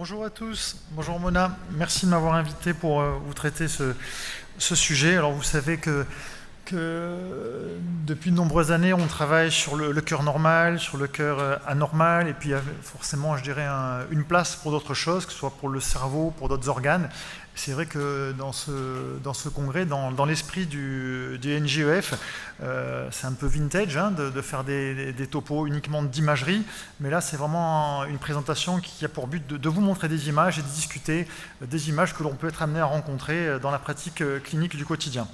Bonjour à tous, bonjour Mona, merci de m'avoir invité pour vous traiter ce sujet. Alors vous savez que depuis de nombreuses années on travaille sur le cœur normal, sur le cœur anormal, et puis il y a forcément, je dirais, une place pour d'autres choses, que ce soit pour le cerveau, pour d'autres organes. C'est vrai que dans ce congrès, dans l'esprit du NJEF, c'est un peu vintage de faire des topos uniquement d'imagerie, mais là c'est vraiment une présentation qui a pour but de vous montrer des images et de discuter des images que l'on peut être amené à rencontrer dans la pratique clinique du quotidien.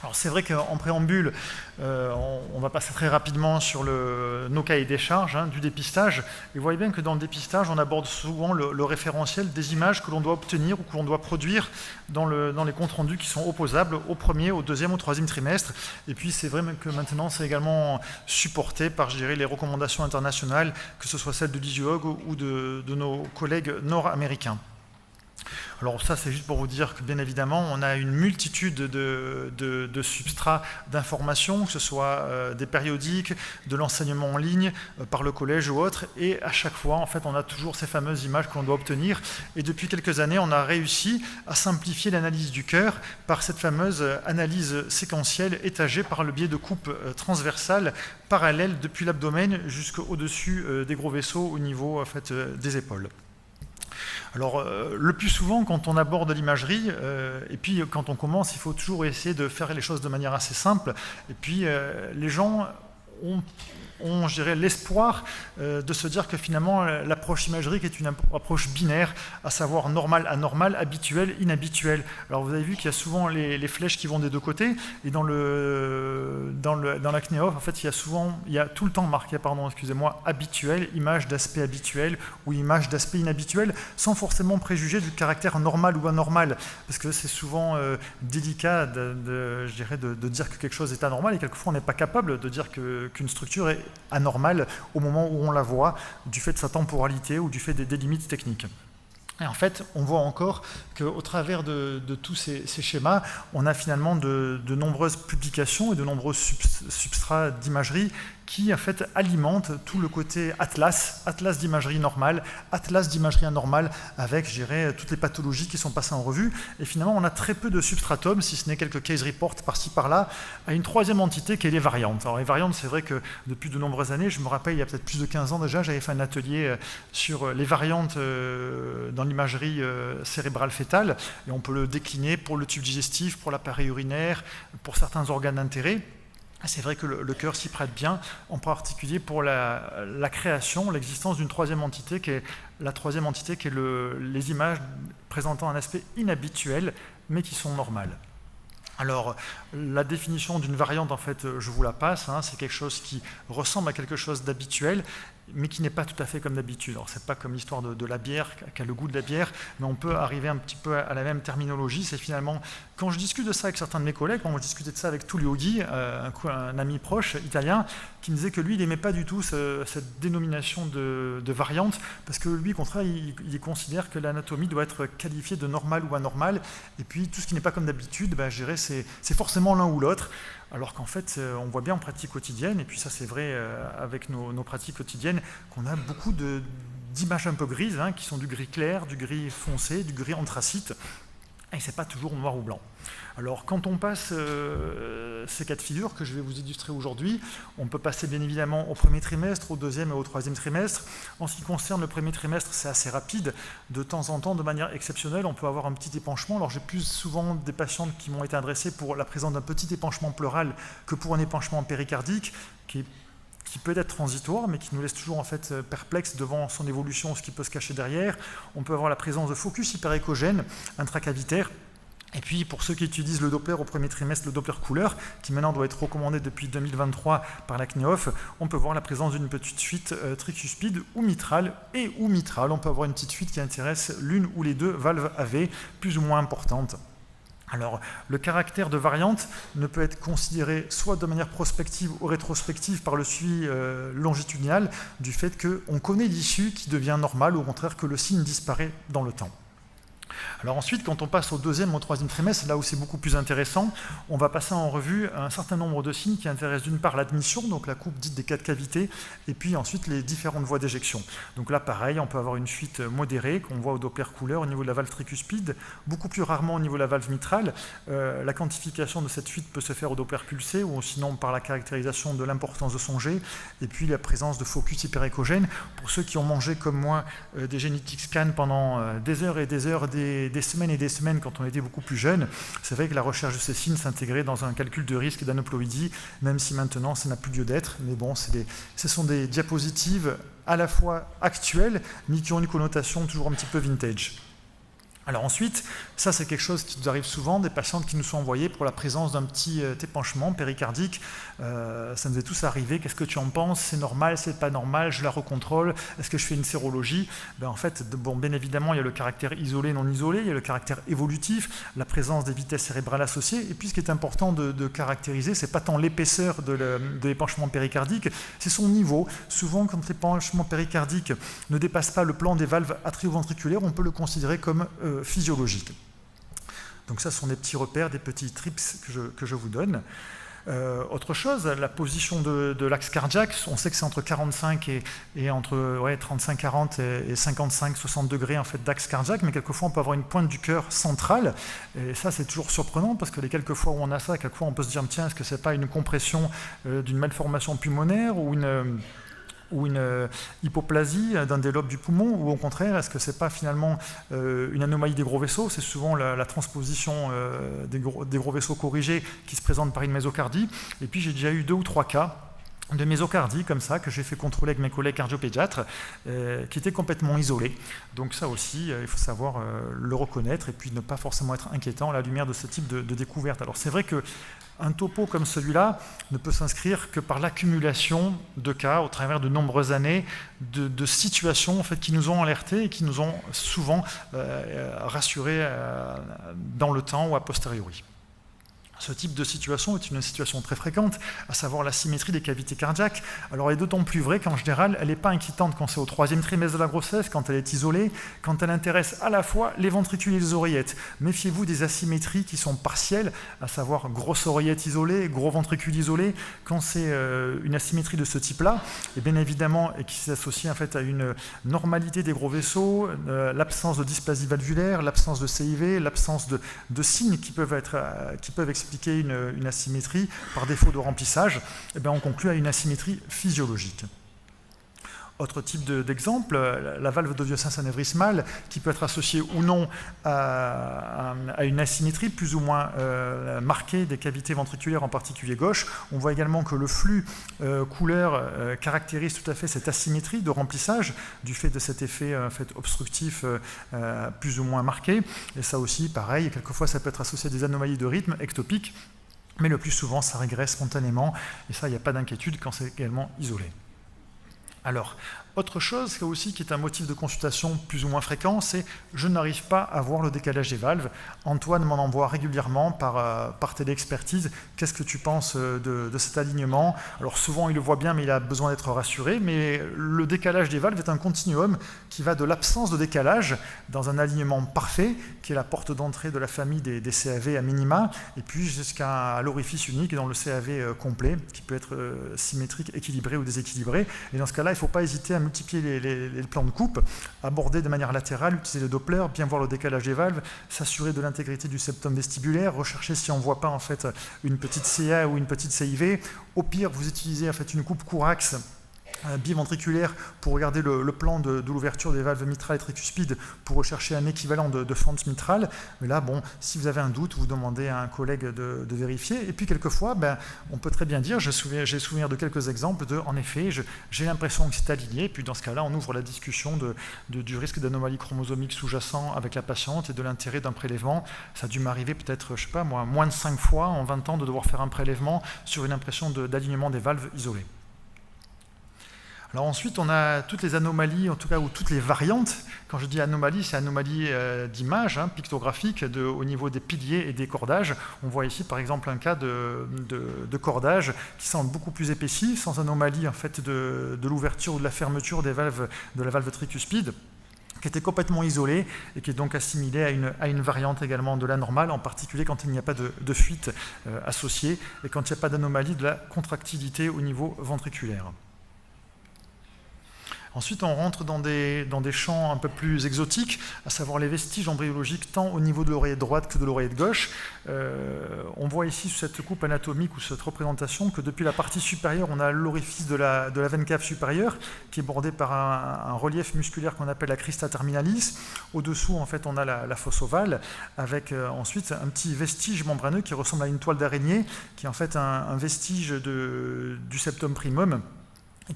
Alors c'est vrai qu'en préambule, on va passer très rapidement sur nos cahiers des charges du dépistage. Et vous voyez bien que dans le dépistage, on aborde souvent le référentiel des images que l'on doit obtenir ou que l'on doit produire dans les comptes rendus qui sont opposables au premier, au deuxième, au troisième trimestre. Et puis c'est vrai que maintenant, c'est également supporté par, je dirais, les recommandations internationales, que ce soit celles de l'ISUOG ou de nos collègues nord-américains. Alors ça, c'est juste pour vous dire que, bien évidemment, on a une multitude de substrats d'information, que ce soit des périodiques, de l'enseignement en ligne, par le collège ou autre, et à chaque fois, en fait, on a toujours ces fameuses images que l'on doit obtenir. Et depuis quelques années, on a réussi à simplifier l'analyse du cœur par cette fameuse analyse séquentielle étagée par le biais de coupes transversales parallèles depuis l'abdomen jusqu'au-dessus des gros vaisseaux au niveau, en fait, des épaules. Alors, le plus souvent, quand on aborde l'imagerie, et puis quand on commence, il faut toujours essayer de faire les choses de manière assez simple. Et puis, les gens ont je dirais, l'espoir de se dire que finalement l'approche imagérique est une approche binaire, à savoir normal, anormal, habituel, inhabituel. Alors vous avez vu qu'il y a souvent les flèches qui vont des deux côtés, et dans la CNEOF, en fait, il y a tout le temps marqué, habituel, image d'aspect habituel ou image d'aspect inhabituel, sans forcément préjuger du caractère normal ou anormal, parce que c'est souvent délicat je dirais, de dire que quelque chose est anormal, et quelquefois on n'est pas capable de dire qu'une structure est anormale au moment où on la voit, du fait de sa temporalité ou du fait des limites techniques. Et en fait, on voit encore qu'au travers de tous ces schémas, on a finalement de nombreuses publications et de nombreux substrats d'imagerie qui en fait alimentent tout le côté atlas d'imagerie normale, atlas d'imagerie anormale, avec, je dirais, toutes les pathologies qui sont passées en revue. Et finalement, on a très peu de substratum, si ce n'est quelques case reports par-ci par-là, à une troisième entité qui est les variantes. Alors les variantes, c'est vrai que depuis de nombreuses années, je me rappelle, il y a peut-être plus de 15 ans déjà, j'avais fait un atelier sur les variantes dans l'imagerie cérébrale fétale, et on peut le décliner pour le tube digestif, pour l'appareil urinaire, pour certains organes d'intérêt. C'est vrai que le cœur s'y prête bien, en particulier pour la création, l'existence d'une troisième entité, qui est les images présentant un aspect inhabituel, mais qui sont normales. Alors, la définition d'une variante, en fait, je vous la passe, c'est quelque chose qui ressemble à quelque chose d'habituel, mais qui n'est pas tout à fait comme d'habitude. Alors, c'est pas comme l'histoire de la bière, qui a le goût de la bière, mais on peut arriver un petit peu à la même terminologie. C'est finalement, quand je discute de ça avec certains de mes collègues, quand je discutais de ça avec Tullio Ghi, un ami proche italien, qui me disait que lui, il n'aimait pas du tout cette dénomination de variante, parce que lui, au contraire, il considère que l'anatomie doit être qualifiée de normale ou anormale, et puis tout ce qui n'est pas comme d'habitude, je dirais, c'est forcément l'un ou l'autre. Alors qu'en fait, on voit bien en pratique quotidienne, et puis ça c'est vrai avec nos pratiques quotidiennes, qu'on a beaucoup d'images un peu grises, qui sont du gris clair, du gris foncé, du gris anthracite, et c'est pas toujours noir ou blanc. Alors quand on passe ces cas de figure que je vais vous illustrer aujourd'hui, on peut passer bien évidemment au premier trimestre, au deuxième et au troisième trimestre. En ce qui concerne le premier trimestre, c'est assez rapide. De temps en temps, de manière exceptionnelle, on peut avoir un petit épanchement. Alors j'ai plus souvent des patientes qui m'ont été adressées pour la présence d'un petit épanchement pleural que pour un épanchement péricardique, qui peut être transitoire, mais qui nous laisse toujours en fait perplexes devant son évolution, ce qui peut se cacher derrière. On peut avoir la présence de focus hyperéchogène intracavitaire. Et puis, pour ceux qui utilisent le Doppler au premier trimestre, le Doppler couleur, qui maintenant doit être recommandé depuis 2023 par la CNEOF, on peut voir la présence d'une petite fuite tricuspide ou mitrale, ou mitrale. On peut avoir une petite fuite qui intéresse l'une ou les deux valves AV, plus ou moins importantes. Alors, le caractère de variante ne peut être considéré soit de manière prospective ou rétrospective par le suivi longitudinal, du fait qu'on connaît l'issue qui devient normale, ou au contraire que le signe disparaît dans le temps. Alors ensuite, quand on passe au deuxième ou au troisième trimestre, là où c'est beaucoup plus intéressant, on va passer en revue un certain nombre de signes qui intéressent d'une part l'admission, donc la coupe dite des 4 cavités, et puis ensuite les différentes voies d'éjection. Donc là, pareil, on peut avoir une fuite modérée, qu'on voit au Doppler couleur au niveau de la valve tricuspide, beaucoup plus rarement au niveau de la valve mitrale. La quantification de cette fuite peut se faire au Doppler pulsé, ou sinon par la caractérisation de l'importance de son jet, et puis la présence de focus hyperéchogène. Pour ceux qui ont mangé comme moi des genetic scans pendant des heures et des heures, des semaines et des semaines quand on était beaucoup plus jeune, c'est vrai que la recherche de ces signes s'intégrait dans un calcul de risque d'aneuploïdie, même si maintenant ça n'a plus lieu d'être. Mais bon, ce sont des diapositives à la fois actuelles, mais qui ont une connotation toujours un petit peu vintage. Alors ensuite, ça c'est quelque chose qui nous arrive souvent, des patientes qui nous sont envoyées pour la présence d'un petit épanchement péricardique. Ça nous est tous arrivé, qu'est-ce que tu en penses? C'est normal, c'est pas normal, je la recontrôle, est-ce que je fais une sérologie? En fait, bien évidemment, il y a le caractère isolé, non isolé, il y a le caractère évolutif, la présence des vitesses cérébrales associées, et puis ce qui est important de caractériser, c'est pas tant l'épaisseur de l'épanchement péricardique, c'est son niveau. Souvent, quand l'épanchement péricardique ne dépasse pas le plan des valves atrioventriculaires, on peut le considérer comme physiologique. Donc ça, ce sont des petits repères, des petits trips que je vous donne. Autre chose, la position de l'axe cardiaque, on sait que c'est entre 45 et entre 35-40 et 55-60 degrés en fait, d'axe cardiaque, mais quelquefois on peut avoir une pointe du cœur centrale, et ça c'est toujours surprenant parce que les quelques fois où on a ça, quelquefois on peut se dire tiens, est-ce que c'est pas une compression d'une malformation pulmonaire ou une hypoplasie d'un des lobes du poumon, ou au contraire, est-ce que ce n'est pas finalement une anomalie des gros vaisseaux? C'est souvent la transposition des gros vaisseaux corrigés qui se présentent par une mésocardie. Et puis j'ai déjà eu 2 ou 3 cas de mésocardie comme ça, que j'ai fait contrôler avec mes collègues cardiopédiatres, qui étaient complètement isolés. Donc ça aussi, il faut savoir le reconnaître et puis ne pas forcément être inquiétant à la lumière de ce type de découverte. Alors c'est vrai qu'un topo comme celui-là ne peut s'inscrire que par l'accumulation de cas au travers de nombreuses années de situations en fait, qui nous ont alertés et qui nous ont souvent rassurés dans le temps ou a posteriori. Ce type de situation est une situation très fréquente, à savoir la symétrie des cavités cardiaques. Alors elle est d'autant plus vraie qu'en général, elle n'est pas inquiétante quand c'est au 3e trimestre de la grossesse, quand elle est isolée, quand elle intéresse à la fois les ventricules et les oreillettes. Méfiez-vous des asymétries qui sont partielles, à savoir grosse oreillette isolée, gros ventricule isolé. Quand c'est une asymétrie de ce type-là, et bien évidemment, et qui s'associe en fait à une normalité des gros vaisseaux, l'absence de dysplasie valvulaire, l'absence de CIV, l'absence de signes qui peuvent expliquer une asymétrie par défaut de remplissage, et bien on conclut à une asymétrie physiologique. Autre type d'exemple, la valve d'oviocince anévrismale qui peut être associée ou non à une asymétrie plus ou moins marquée des cavités ventriculaires, en particulier gauche. On voit également que le flux couleur caractérise tout à fait cette asymétrie de remplissage du fait de cet effet obstructif plus ou moins marqué. Et ça aussi, pareil, quelquefois ça peut être associé à des anomalies de rythme ectopiques, mais le plus souvent ça régresse spontanément, et ça, il n'y a pas d'inquiétude quand c'est également isolé. Alors, autre chose aussi qui est un motif de consultation plus ou moins fréquent, c'est « je n'arrive pas à voir le décalage des valves ». Antoine m'en envoie régulièrement par téléexpertise. Qu'est-ce que tu penses de cet alignement? Alors souvent il le voit bien, mais il a besoin d'être rassuré. Mais le décalage des valves est un continuum qui va de l'absence de décalage dans un alignement parfait, qui est la porte d'entrée de la famille des CAV à minima, et puis jusqu'à l'orifice unique dans le CAV complet, qui peut être symétrique, équilibré ou déséquilibré. Et dans ce cas-là, il ne faut pas hésiter à multiplier les plans de coupe, aborder de manière latérale, utiliser le Doppler, bien voir le décalage des valves, s'assurer de l'intégrité du septum vestibulaire, rechercher si on ne voit pas en fait une petite CA ou une petite CIV. Au pire, vous utilisez en fait une coupe courax biventriculaire pour regarder le plan de l'ouverture des valves mitrales et tricuspides pour rechercher un équivalent de fente mitrale. Mais là, bon, si vous avez un doute, vous demandez à un collègue de vérifier. Et puis, quelquefois, on peut très bien dire, j'ai souvenir de quelques exemples en effet, j'ai l'impression que c'est aligné. Et puis, dans ce cas-là, on ouvre la discussion du risque d'anomalie chromosomique sous-jacent avec la patiente et de l'intérêt d'un prélèvement. Ça a dû m'arriver peut-être, je sais pas moi, moins de 5 fois en 20 ans de devoir faire un prélèvement sur une impression d'alignement des valves isolées. Alors ensuite, on a toutes les anomalies, en tout cas, ou toutes les variantes. Quand je dis anomalie, c'est anomalie d'image, pictographique, au niveau des piliers et des cordages. On voit ici, par exemple, un cas de cordage qui semble beaucoup plus épaissi, sans anomalie en fait, de l'ouverture ou de la fermeture des valves, de la valve tricuspide. qui était complètement isolée et qui est donc assimilée à une variante également de la normale, en particulier quand il n'y a pas de fuite associée et quand il n'y a pas d'anomalie de la contractilité au niveau ventriculaire. Ensuite, on rentre dans des champs un peu plus exotiques, à savoir les vestiges embryologiques tant au niveau de l'oreillette droite que de l'oreillette gauche. On voit ici sur cette coupe anatomique ou cette représentation que depuis la partie supérieure, on a l'orifice de la veine cave supérieure qui est bordé par un relief musculaire qu'on appelle la crista terminalis. Au-dessous, en fait, on a la fosse ovale avec ensuite un petit vestige membraneux qui ressemble à une toile d'araignée, qui est en fait un vestige du septum primum,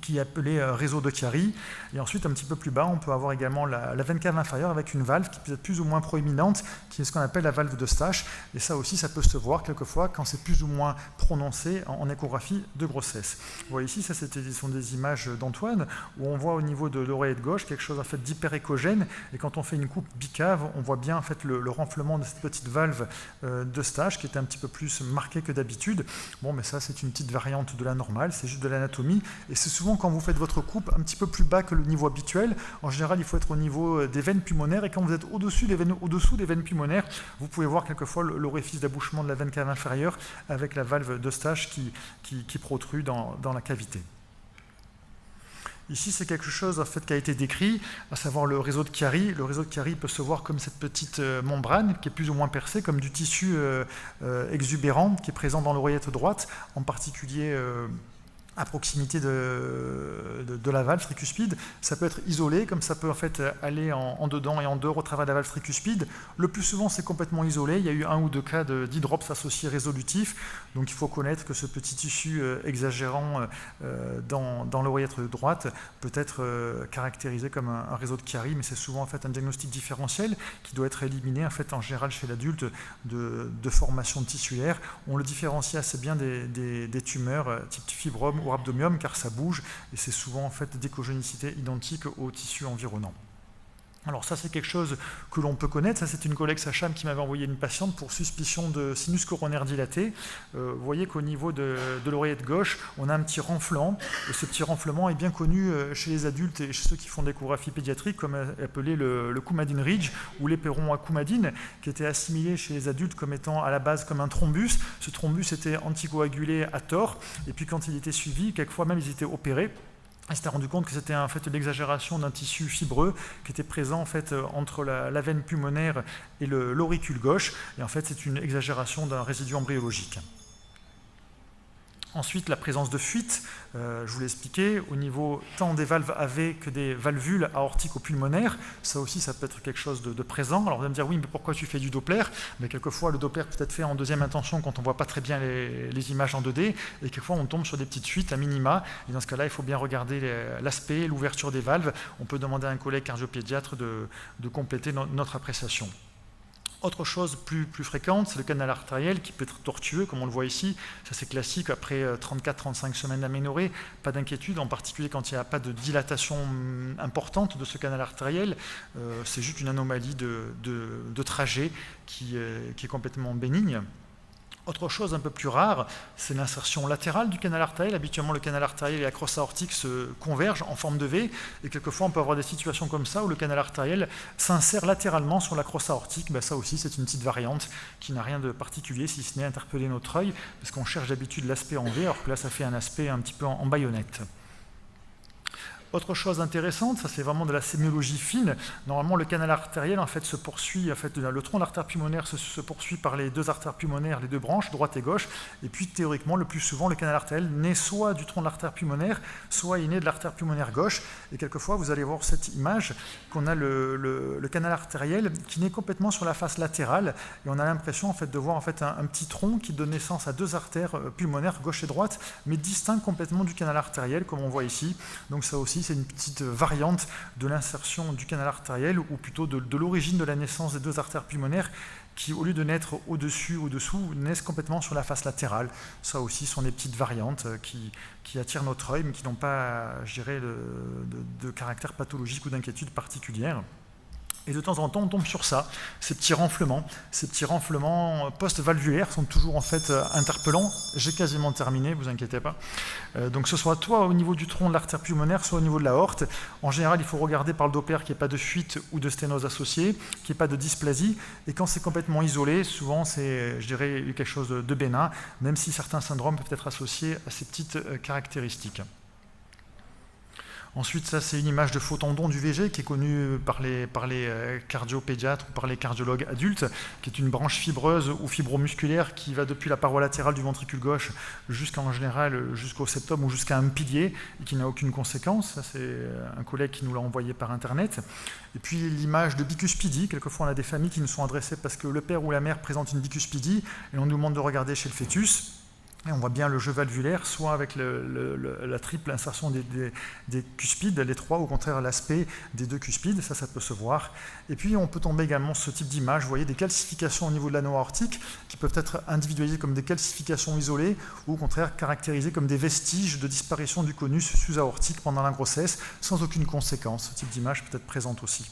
qui est appelé réseau de Chiari. Et ensuite, un petit peu plus bas, on peut avoir également la veine cave inférieure avec une valve qui peut être plus ou moins proéminente, qui est ce qu'on appelle la valve de Stache. Et ça aussi, ça peut se voir quelquefois quand c'est plus ou moins prononcé en échographie de grossesse. Vous voyez ici, ça sont des images d'Antoine, où on voit au niveau de l'oreillette gauche quelque chose en fait d'hyperéchogène. Et quand on fait une coupe bicave, on voit bien en fait le renflement de cette petite valve de Stache qui est un petit peu plus marqué que d'habitude. Bon, mais ça, c'est une petite variante de la normale, c'est juste de l'anatomie. Et c'est souvent quand vous faites votre coupe un petit peu plus bas que le niveau habituel. En général, il faut être au niveau des veines pulmonaires, et quand vous êtes au-dessous des veines pulmonaires, vous pouvez voir quelquefois l'orifice d'abouchement de la veine cave inférieure avec la valve de Stache qui protrude dans la cavité. Ici, c'est quelque chose en fait, qui a été décrit, à savoir le réseau de Chiari. Le réseau de Chiari peut se voir comme cette petite membrane qui est plus ou moins percée, comme du tissu exubérant qui est présent dans l'oreillette droite, en particulier à proximité de la valve tricuspide. Ça peut être isolé, comme ça peut en fait aller en dedans et en dehors au travers de la valve tricuspide. Le plus souvent, c'est complètement isolé. Il y a eu 1 ou 2 cas d'hydrops associés résolutifs. Donc il faut connaître que ce petit tissu exagérant dans l'oreillette droite peut être caractérisé comme un réseau de Chiari, mais c'est souvent en fait un diagnostic différentiel qui doit être éliminé en fait en général chez l'adulte de formation tissulaire. On le différencie assez bien des tumeurs type fibrome ou rhabdomium, car ça bouge et c'est souvent en fait d'échogénicité identique au tissu environnant. Alors ça, c'est quelque chose que l'on peut connaître. Ça, c'est une collègue sage-femme qui m'avait envoyé une patiente pour suspicion de sinus coronaire dilaté. Vous voyez qu'au niveau de l'oreillette gauche, on a un petit renflement. Et ce petit renflement est bien connu chez les adultes et chez ceux qui font des échographies pédiatriques, comme appelé le Coumadin Ridge ou l'éperon à Coumadin, qui était assimilé chez les adultes comme étant à la base comme un thrombus. Ce thrombus était anticoagulé à tort. Et puis quand il était suivi, quelquefois même ils étaient opérés. Il s'était rendu compte que c'était en fait l'exagération d'un tissu fibreux qui était présent en fait entre la veine pulmonaire et l'auricule gauche. Et en fait, c'est une exagération d'un résidu embryologique. Ensuite, la présence de fuite, je vous l'ai expliqué, au niveau tant des valves AV que des valvules aortico-pulmonaires. Ça aussi, ça peut être quelque chose de présent. Alors vous allez me dire, oui, mais pourquoi tu fais du Doppler? Mais quelquefois, le Doppler peut être fait en deuxième intention quand on ne voit pas très bien les images en 2D, et quelquefois, on tombe sur des petites fuites à minima. Et dans ce cas-là, il faut bien regarder l'aspect, l'ouverture des valves. On peut demander à un collègue cardiopédiatre de compléter notre appréciation. Autre chose plus fréquente, c'est le canal artériel qui peut être tortueux, comme on le voit ici. Ça, c'est classique après 34-35 semaines d'aménorrhée. Pas d'inquiétude, en particulier quand il n'y a pas de dilatation importante de ce canal artériel. C'est juste une anomalie de trajet qui est complètement bénigne. Autre chose un peu plus rare, c'est l'insertion latérale du canal artériel. Habituellement, le canal artériel et la crosse aortique se convergent en forme de V, et quelquefois on peut avoir des situations comme ça où le canal artériel s'insère latéralement sur la crosse aortique. Ben, ça aussi, c'est une petite variante qui n'a rien de particulier, si ce n'est interpeller notre œil, parce qu'on cherche d'habitude l'aspect en V, alors que là, ça fait un aspect un petit peu en baïonnette. Autre chose intéressante, ça c'est vraiment de la sémiologie fine. Normalement, le canal artériel en fait se poursuit, en fait, le tronc de l'artère pulmonaire se poursuit par les deux artères pulmonaires, les deux branches, droite et gauche. Et puis théoriquement, le plus souvent, le canal artériel naît soit du tronc de l'artère pulmonaire, soit il naît de l'artère pulmonaire gauche. Et quelquefois, vous allez voir cette image qu'on a le canal artériel qui naît complètement sur la face latérale. Et on a l'impression en fait de voir en fait un petit tronc qui donne naissance à deux artères pulmonaires gauche et droite, mais distinctes complètement du canal artériel, comme on voit ici. Donc ça aussi, c'est une petite variante de l'insertion du canal artériel, ou plutôt de l'origine de la naissance des deux artères pulmonaires qui, au lieu de naître au-dessus ou au-dessous, naissent complètement sur la face latérale. Ça aussi sont des petites variantes qui attirent notre œil, mais qui n'ont pas, je dirais, de caractère pathologique ou d'inquiétude particulière. Et de temps en temps, on tombe sur ça, ces petits renflements post-valvulaires sont toujours en fait interpellants. J'ai quasiment terminé, vous inquiétez pas. Donc ce soit toi au niveau du tronc de l'artère pulmonaire, soit au niveau de l'aorte. En général, il faut regarder par le Doppler qu'il n'y ait pas de fuite ou de sténose associée, qu'il n'y ait pas de dysplasie. Et quand c'est complètement isolé, souvent c'est, je dirais, quelque chose de bénin, même si certains syndromes peuvent être associés à ces petites caractéristiques. Ensuite, ça c'est une image de faux tendon du VG qui est connue par les cardiopédiatres ou par les cardiologues adultes, qui est une branche fibreuse ou fibromusculaire qui va depuis la paroi latérale du ventricule gauche jusqu'en général jusqu'au septum ou jusqu'à un pilier et qui n'a aucune conséquence. Ça c'est un collègue qui nous l'a envoyé par internet. Et puis l'image de bicuspidie, quelquefois on a des familles qui nous sont adressées parce que le père ou la mère présente une bicuspidie et on nous demande de regarder chez le fœtus. Et on voit bien le jeu valvulaire, soit avec la triple insertion des cuspides, les trois, au contraire l'aspect des deux cuspides, ça peut se voir. Et puis on peut tomber également sur ce type d'image, vous voyez des calcifications au niveau de l'anneau aortique qui peuvent être individualisées comme des calcifications isolées ou au contraire caractérisées comme des vestiges de disparition du conus sus-aortique pendant la grossesse sans aucune conséquence. Ce type d'image peut être présente aussi.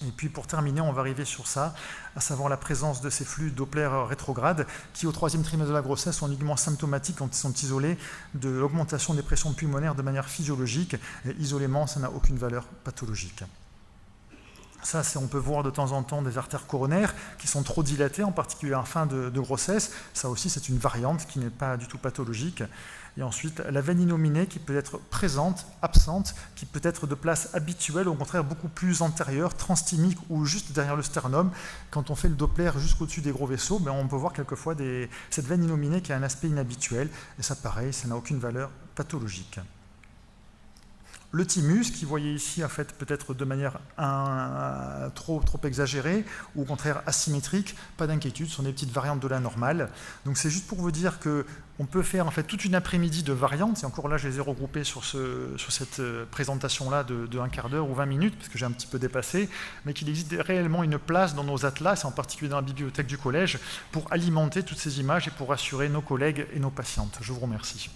Et puis pour terminer, on va arriver sur ça, à savoir la présence de ces flux Doppler rétrogrades qui au troisième trimestre de la grossesse sont uniquement symptomatiques quand ils sont isolés de l'augmentation des pressions pulmonaires de manière physiologique. Et isolément, ça n'a aucune valeur pathologique. Ça, on peut voir de temps en temps des artères coronaires qui sont trop dilatées, en particulier en fin de grossesse. Ça aussi, c'est une variante qui n'est pas du tout pathologique. Et ensuite, la veine innominée qui peut être présente, absente, qui peut être de place habituelle, au contraire beaucoup plus antérieure, transthymique ou juste derrière le sternum. Quand on fait le Doppler jusqu'au-dessus des gros vaisseaux, on peut voir quelquefois cette veine innominée qui a un aspect inhabituel. Et ça, pareil, ça n'a aucune valeur pathologique. Le thymus, qui voyez ici en fait peut-être de manière trop exagérée ou au contraire asymétrique, pas d'inquiétude, ce sont des petites variantes de la normale. Donc c'est juste pour vous dire qu'on peut faire en fait toute une après-midi de variantes, et encore là je les ai regroupées sur cette présentation-là de un quart d'heure ou 20 minutes, parce que j'ai un petit peu dépassé, mais qu'il existe réellement une place dans nos atlas, et en particulier dans la bibliothèque du collège, pour alimenter toutes ces images et pour rassurer nos collègues et nos patientes. Je vous remercie.